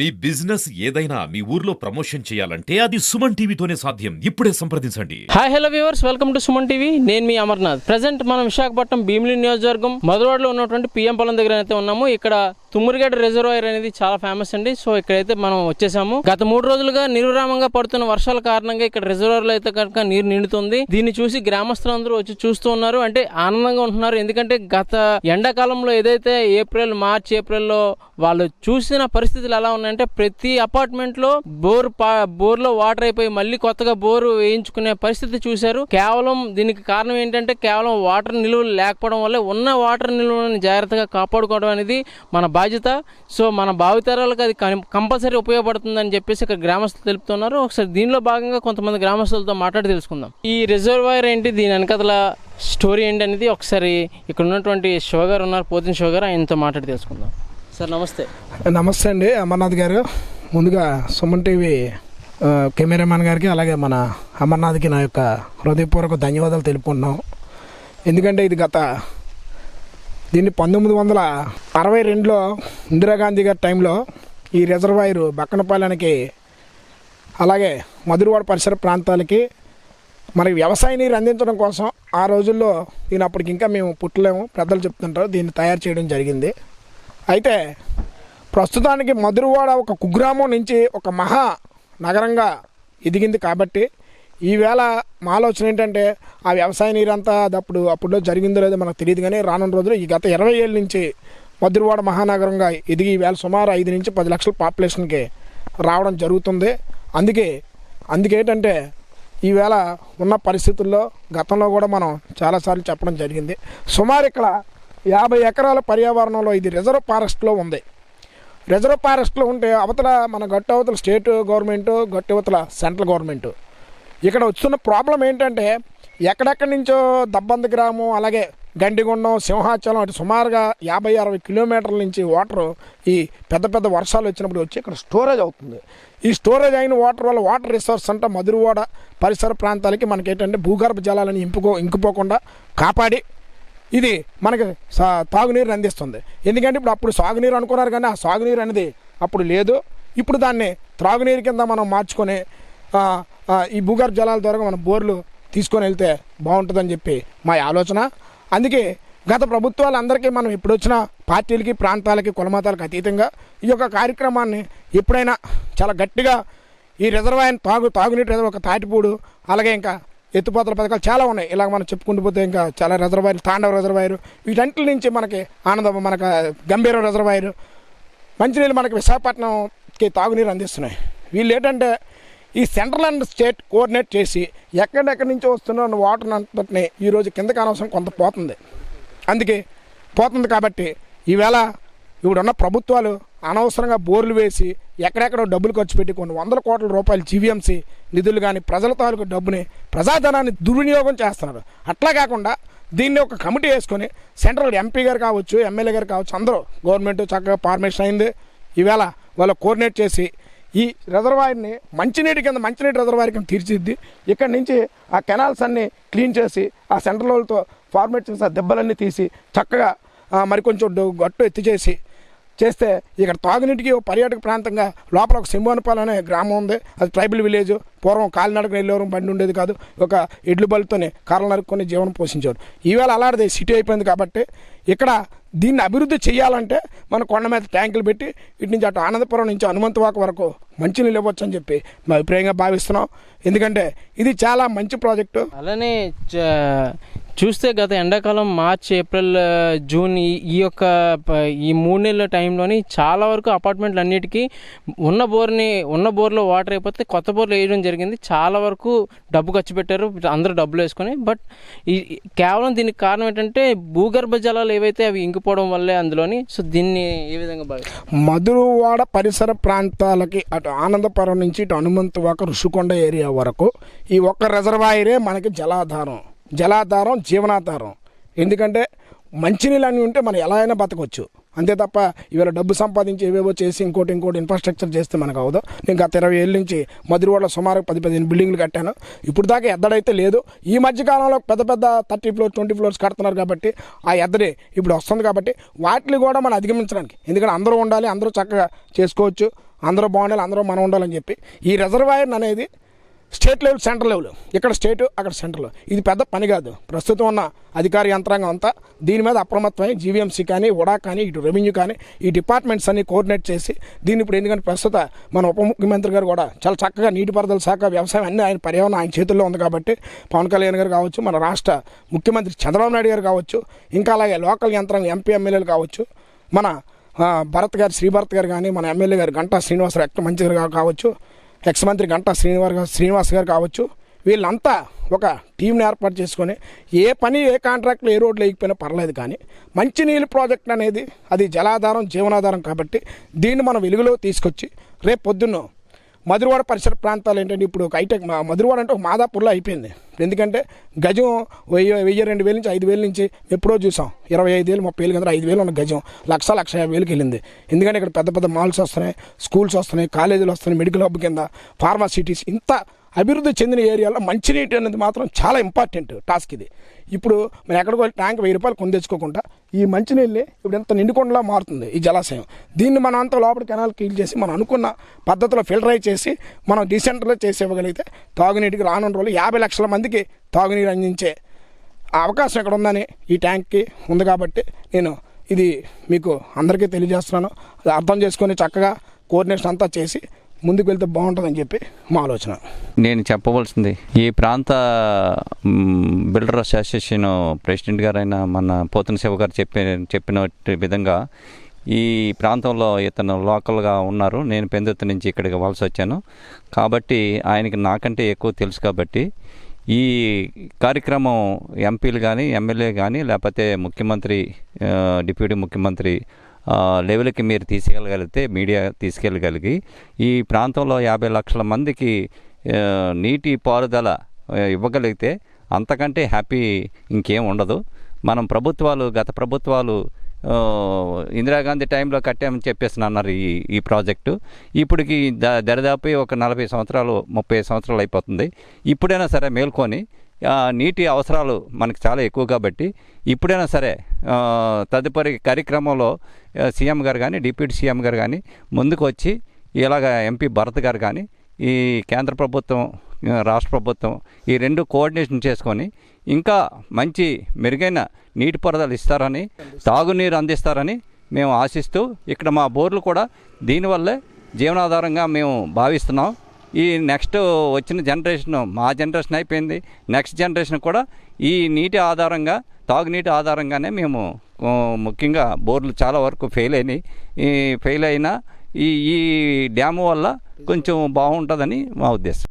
మీ business ఏదైనా మీ ఊర్లో promotion చేయాలంటే అది సుమన్ టీవీతోనే సాధ్యం. ఇప్పుడే సంప్రదించండి. Hi hello viewers, welcome to Suman TV. నేను మీ అమర్నాథ్. ప్రజెంట్ మనం విశాఖపట్నం భీమిలి నియోజకవర్గం మధురవాడలో ఉన్నటువంటి పిఎం పొలం దగ్గర అయితే ఉన్నాము. ఇక్కడ తుమ్మురుగడ్డ రిజర్వాయర్ అనేది చాలా ఫేమస్ అండి. సో ఇక్కడైతే మనం వచ్చేసాము. గత 3 రోజులుగా నిర్విరామంగా పడుతున్న వర్షాల కారణంగా ఇక్కడ రిజర్వాయర్ లో అయితే కనుక నీరు నిండుతుంది. దీన్ని చూసి గ్రామస్తులందరూ వచ్చి చూస్తూ ఉన్నారు, అంటే ఆనందంగా ఉంటున్నారు. ఎందుకంటే గత ఎండాకాలంలో ఏదైతే మార్చ్ ఏప్రిల్లో వాళ్ళు చూసిన పరిస్థితులు ఎలా ఉన్నాయంటే ప్రతి అపార్ట్మెంట్ లో బోర్లో వాటర్ అయిపోయి మళ్ళీ కొత్తగా బోరు వేయించుకునే పరిస్థితి చూశారు. కేవలం దీనికి కారణం ఏంటంటే కేవలం వాటర్ నిలువలు లేకపోవడం వల్ల ఉన్న వాటర్ నిలువలను జాగ్రత్తగా కాపాడుకోవడం అనేది మన బాధ్యత. సో మన భావితరాలకు అది కంపల్సరీ ఉపయోగపడుతుందని చెప్పేసి ఇక్కడ గ్రామస్తులు తెలుపుతున్నారు. ఒకసారి దీనిలో భాగంగా కొంతమంది గ్రామస్తులతో మాట్లాడి తెలుసుకుందాం. ఈ రిజర్వాయర్ ఏంటి, దీని వెనకతల స్టోరీ ఏంటి అనేది ఒకసారి ఇక్కడ ఉన్నటువంటి శివ గారు ఉన్నారు, పోతిన శివ గారు, ఆయనతో మాట్లాడి తెలుసుకుందాం. సార్ నమస్తే. నమస్తే అండి అమర్నాథ్ గారు. ముందుగా సుమన్ టీవీ కెమెరామ్యాన్ గారికి అలాగే మన అమర్నాథ్కి నా యొక్క హృదయపూర్వక ధన్యవాదాలు తెలుపుకుంటున్నాం. ఎందుకంటే ఇది దీన్ని 1962లో ఇందిరాగాంధీ గారి టైంలో ఈ రిజర్వాయరు బక్కనపాలెనికి అలాగే మధురవాడ పరిసర ప్రాంతాలకి మనకి వ్యవసాయ నీరు అందించడం కోసం ఆ రోజుల్లో దీని అప్పటికి ఇంకా మేము పుట్టలేము, పెద్దలు చెప్తుంటారు, దీన్ని తయారు చేయడం జరిగింది. అయితే ప్రస్తుతానికి మధురవాడ ఒక కుగ్రామం నుంచి ఒక మహా నగరంగా ఎదిగింది. కాబట్టి ఈవేళ మా ఆలోచన ఏంటంటే ఆ వ్యవసాయ నీరంతా అది అప్పుడులో జరిగిందో లేదో మనకు తెలియదు, కానీ రానున్న రోజులు ఈ గత 20 ఏళ్ళ నుంచి మధురవాడ మహానగరంగా ఎదిగి ఈవేళ సుమారు 5 నుంచి 10 లక్షల పాపులేషన్కి రావడం జరుగుతుంది. అందుకేంటంటే ఈవేళ ఉన్న పరిస్థితుల్లో గతంలో కూడా మనం చాలాసార్లు చెప్పడం జరిగింది. సుమారు ఇక్కడ 50 ఎకరాల పర్యావరణంలో ఇది రిజర్వ్ ఫారెస్ట్లో ఉంది. రిజర్వ్ ఫారెస్ట్లో ఉంటే అవతల మన గట్టు అవతల స్టేట్ గవర్నమెంటు, గట్టు అవతల సెంట్రల్ గవర్నమెంటు. ఇక్కడ వస్తున్న ప్రాబ్లం ఏంటంటే ఎక్కడెక్కడి నుంచో దబ్బంది గ్రామం, అలాగే గండిగొండం, సింహాచలం అటు సుమారుగా 50-60 కిలోమీటర్ల నుంచి వాటరు ఈ పెద్ద వర్షాలు వచ్చినప్పుడు వచ్చి ఇక్కడ స్టోరేజ్ అవుతుంది. ఈ స్టోరేజ్ అయిన వాటర్ వల్ల వాటర్ రిసోర్స్ అంతా మధురవాడ పరిసర ప్రాంతాలకి మనకి ఏంటంటే భూగర్భ జలాలను ఇంకిపోకుండా కాపాడి ఇది మనకి తాగునీరు అందిస్తుంది. ఎందుకంటే అప్పుడు సాగునీరు అనుకున్నారు, కానీ ఆ సాగునీరు అనేది అప్పుడు లేదు. ఇప్పుడు దాన్ని త్రాగునీరు కింద మనం మార్చుకొని ఈ భూగర్భ జలాల ద్వారా మనం బోర్లు తీసుకొని వెళ్తే బాగుంటుందని చెప్పి మా ఆలోచన. అందుకే గత ప్రభుత్వాలందరికీ మనం ఇప్పుడు వచ్చిన పార్టీలకి, ప్రాంతాలకి, కులమతాలకు అతీతంగా ఈ యొక్క కార్యక్రమాన్ని ఎప్పుడైనా చాలా గట్టిగా ఈ రిజర్వాయర్ తాగునీటి ఒక తాటిపూడు, అలాగే ఇంకా ఎత్తుపోతల పథకాలు చాలా ఉన్నాయి. ఇలా మనం చెప్పుకుంటూ పోతే ఇంకా చాలా రిజర్వాయర్లు, తాండవ రిజర్వాయరు, వీటంటి నుంచి మనకి మనకు గంభీర రిజర్వాయరు, మంచినీళ్ళు మనకి విశాఖపట్నంకి తాగునీరు అందిస్తున్నాయి. వీళ్ళు ఏంటంటే ఈ సెంట్రల్ అండ్ స్టేట్ కోఆర్డినేట్ చేసి ఎక్కడెక్కడి నుంచో వస్తున్న వాటర్ అంతటిని ఈరోజు కిందకి అనవసరం కొంత పోతుంది. కాబట్టి ఈవేళ ఇప్పుడున్న ప్రభుత్వాలు అనవసరంగా బోర్లు వేసి ఎక్కడెక్కడో డబ్బులు ఖర్చు పెట్టి కొన్ని 100 కోట్ల రూపాయలు జీవీఎంసీ నిధులు కానీ ప్రజల తాలూకు డబ్బుని, ప్రజాధనాన్ని దుర్వినియోగం చేస్తున్నారు. అట్లా కాకుండా దీన్ని ఒక కమిటీ వేసుకొని సెంట్రల్ ఎంపీ గారు కావచ్చు, ఎమ్మెల్యే గారు కావచ్చు, అందరూ గవర్నమెంట్ చక్కగా ఫార్మేషన్ అయింది. ఈవేళ వాళ్ళు కోఆర్డినేట్ చేసి ఈ రిజర్వాయర్ని మంచినీటి రిజర్వాయర్ కింద తీర్చిద్ది. ఇక్కడి నుంచి ఆ కెనాల్స్ అన్నీ క్లీన్ చేసి ఆ సెంట్రల్ వాళ్ళతో ఫార్మేట్ చేసి ఆ దెబ్బలన్నీ తీసి చక్కగా మరికొంచెం గట్టు ఎత్తి చేస్తే ఇక్కడ తాగునీటికి పర్యాటక ప్రాంతంగా లోపల ఒక సింహోనపాలెం అనే గ్రామం ఉంది. అది ట్రైబల్ విలేజ్. పూర్వం కాలినడక వెళ్ళేవారు, బండి ఉండేది కాదు. ఒక ఎడ్లు బలితోనే కర్రలు నరుక్కొని జీవనం పోషించేవారు. ఈవేళ అలాంటిది సిటీ అయిపోయింది. కాబట్టి ఇక్కడ దీన్ని అభివృద్ధి చేయాలంటే మన కొండ మీద ట్యాంకులు పెట్టి ఇటు నుంచి అటు ఆనందపురం నుంచి హనుమంతవాక వరకు మంచినీళ్ళు ఇవ్వచ్చు అని చెప్పి మా అభిప్రాయంగా భావిస్తున్నాం. ఎందుకంటే ఇది చాలా మంచి ప్రాజెక్టు. అలానే చూస్తే గత ఎండాకాలం మార్చ్, ఏప్రిల్, జూన్ ఈ 3 నెలల టైంలోని చాలా వరకు అపార్ట్మెంట్లు అన్నిటికీ ఉన్న బోర్లో వాటర్ అయిపోతే కొత్త బోర్లు వేయడం జరిగింది. చాలా వరకు డబ్బు ఖర్చు పెట్టారు, అందరూ డబ్బులు వేసుకొని. బట్ కేవలం దీనికి కారణం ఏంటంటే భూగర్భ జలాలు ఏవైతే అవి ఇంకిపోవడం వల్లే అందులోని. సో దీన్ని ఏ విధంగా మధురవాడ పరిసర ప్రాంతాలకి అటు ఆనందపురం నుంచి ఇటు హనుమంతవాక, ఋషికొండ ఏరియా వరకు ఈ ఒక్క రిజర్వాయరే మనకి జలాధారం, జీవనాధారం. ఎందుకంటే మంచినీళ్ళు అన్నీ ఉంటే మనం ఎలా అయినా బతకొచ్చు. అంతే తప్ప ఇవాళ డబ్బు సంపాదించి ఏవేవో చేసి ఇంకోటి ఇన్ఫ్రాస్ట్రక్చర్ చేస్తే మనకు అవదు. నేను గత 20 ఏళ్ళ నుంచి మధురవాడలో సుమారు 10-15 బిల్డింగ్లు కట్టాను. ఇప్పుడు దాకా ఎద్దడైతే లేదు. ఈ మధ్యకాలంలో పెద్ద 30 ఫ్లోర్స్ 20 ఫ్లోర్స్ కడుతున్నారు. కాబట్టి ఆ ఎద్దడి ఇప్పుడు వస్తుంది. కాబట్టి వాటిని కూడా మనం అధిగమించడానికి, ఎందుకంటే అందరూ ఉండాలి, అందరూ చక్కగా చేసుకోవచ్చు. అందరూ బాగుండాలి, అందరూ మనం ఉండాలని చెప్పి ఈ రిజర్వాయర్ అనేది స్టేట్ లెవెల్, సెంట్రల్ లెవెల్, ఇక్కడ స్టేటు అక్కడ సెంట్రల్, ఇది పెద్ద పని కాదు. ప్రస్తుతం ఉన్న అధికార యంత్రాంగం అంతా దీని మీద అప్రమత్తమై జీవీఎంసీ కానీ, ఉడా కానీ, ఇటు రెవెన్యూ కానీ ఈ డిపార్ట్మెంట్స్ అన్ని కోఆర్డినేట్ చేసి దీన్ని ఇప్పుడు ఎందుకంటే ప్రస్తుత మన ఉప ముఖ్యమంత్రి గారు కూడా చాలా చక్కగా నీటిపారుదల శాఖ, వ్యవసాయం అన్నీ ఆయన పర్యావరణం ఆయన చేతుల్లో ఉంది కాబట్టి పవన్ కళ్యాణ్ గారు కావచ్చు, మన రాష్ట్ర ముఖ్యమంత్రి చంద్రబాబు నాయుడు గారు కావచ్చు, ఇంకా అలాగే లోకల్ యంత్రాంగం ఎంపీ ఎమ్మెల్యేలు కావచ్చు, మన భరత్ గారు, శ్రీభరత్ గారు కానీ, మన ఎమ్మెల్యే గారు గంటా శ్రీనివాసరావు ఎక్స్ మంత్రి గారు కావచ్చు, ఎక్స్ మంత్రి గంటా శ్రీనివాస్ గారు కావచ్చు, వీళ్ళంతా ఒక టీంని ఏర్పాటు చేసుకొని ఏ పని, ఏ కాంట్రాక్ట్లు, ఏ రోడ్లు వేయకపోయినా పర్లేదు, కానీ మంచినీళ్ళు ప్రాజెక్ట్ అనేది అది జలాధారం, జీవనాధారం కాబట్టి దీన్ని మనం వెలుగులో తీసుకొచ్చి రేపు పొద్దున్న మధురవాడ పరిసర ప్రాంతాలు ఏంటంటే ఇప్పుడు ఒక హైటెక్, మధురవాడ అంటే ఒక మాదాపూర్లో అయిపోయింది. ఎందుకంటే గజం 1000-2000 నుంచి 5000 నుంచి ఎప్పుడో చూసాం, 25,000 30,000 కింద 5,000 ఉన్న గజం 1,50,000 వెళ్ళింది. ఎందుకంటే ఇక్కడ పెద్ద పెద్ద మాల్స్ వస్తున్నాయి, స్కూల్స్ వస్తున్నాయి, కాలేజీలు వస్తున్నాయి, మెడికల్ హబ్ కింద ఫార్మాసిటీస్, ఇంత అభివృద్ధి చెందిన ఏరియాలో మంచినీటి అనేది మాత్రం చాలా ఇంపార్టెంట్ టాస్క్ ఇది. ఇప్పుడు మనం ఎక్కడికి వెళ్ళి ట్యాంక్ 1000 రూపాయలు కొని తెచ్చుకోకుండా ఈ మంచినీళ్ళని ఇప్పుడు ఎంత నిండుకొండలా మారుతుంది ఈ జలాశయం. దీన్ని మనం అంతా లోపల కెనాల్ క్లీన్ చేసి మనం అనుకున్న పద్ధతిలో ఫిల్టరైజ్ చేసి మనం డీసెంట్రలైజ్ చేసి ఇవ్వగలిగితే తాగునీటికి రానున్న రోజులు 50 లక్షల మందికి తాగునీరు అందించే అవకాశం ఇక్కడ ఉందని ఈ ట్యాంక్కి ఉంది. కాబట్టి నేను ఇది మీకు అందరికీ తెలియజేస్తున్నాను. అది అర్థం చేసుకొని చక్కగా కోఆర్డినేషన్ అంతా చేసి ముందుకు వెళ్తే బాగుంటుందని చెప్పి మా ఆలోచన. నేను చెప్పవలసింది, ఈ ప్రాంత బిల్డర్ అసోసియేషన్ ప్రెసిడెంట్ గారైన మన పోతన శివ గారు చెప్పిన విధంగా ఈ ప్రాంతంలో ఇతను లోకల్గా ఉన్నారు. నేను పెందుర్తి నుంచి ఇక్కడికి వలస వచ్చాను కాబట్టి ఆయనకి నాకంటే ఎక్కువ తెలుసు. కాబట్టి ఈ కార్యక్రమం ఎంపీలు కానీ, ఎమ్మెల్యే కానీ, లేకపోతే ముఖ్యమంత్రి, డిప్యూటీ ముఖ్యమంత్రి లెవెల్కి మీరు తీసుకెళ్ళగలిగితే, మీడియా తీసుకెళ్ళగలిగి ఈ ప్రాంతంలో 50 లక్షల మందికి నీటి పారుదల ఇవ్వగలిగితే అంతకంటే హ్యాపీ ఇంకేం ఉండదు. మనం గత ప్రభుత్వాలు ఇందిరాగాంధీ టైంలో కట్టామని చెప్పేసి అన్నారు ఈ ప్రాజెక్టు. ఇప్పటికి దరిదాపు ఒక 40 సంవత్సరాలు 30 సంవత్సరాలు అయిపోతుంది. ఇప్పుడైనా సరే మేల్కొని నీటి అవసరాలు మనకు చాలా ఎక్కువ కాబట్టి ఇప్పుడైనా సరే తదుపరి కార్యక్రమంలో సీఎం గారు కానీ, డిప్యూటీ సీఎం గారు కానీ ముందుకు వచ్చి ఇలాగ ఎంపీ భరత్ గారు కానీ, ఈ కేంద్ర ప్రభుత్వం, రాష్ట్ర ప్రభుత్వం ఈ రెండు కోఆర్డినేషన్ చేసుకొని ఇంకా మంచి మెరుగైన నీటిపారుదల ఇస్తారని, తాగునీరు అందిస్తారని మేము ఆశిస్తూ ఇక్కడ మా బోర్లు కూడా దీనివల్లే జీవనాధారంగా మేము భావిస్తున్నాం. ఈ నెక్స్ట్ వచ్చిన జనరేషన్, మా జనరేషన్ అయిపోయింది, నెక్స్ట్ జనరేషన్ కూడా ఈ నీటి ఆధారంగా, తాగునీటి ఆధారంగానే మేము ముఖ్యంగా బోర్లు చాలా వరకు ఫెయిల్ అయినా ఈ డ్యాము వల్ల కొంచెం బాగుంటుందని మా ఉద్దేశం.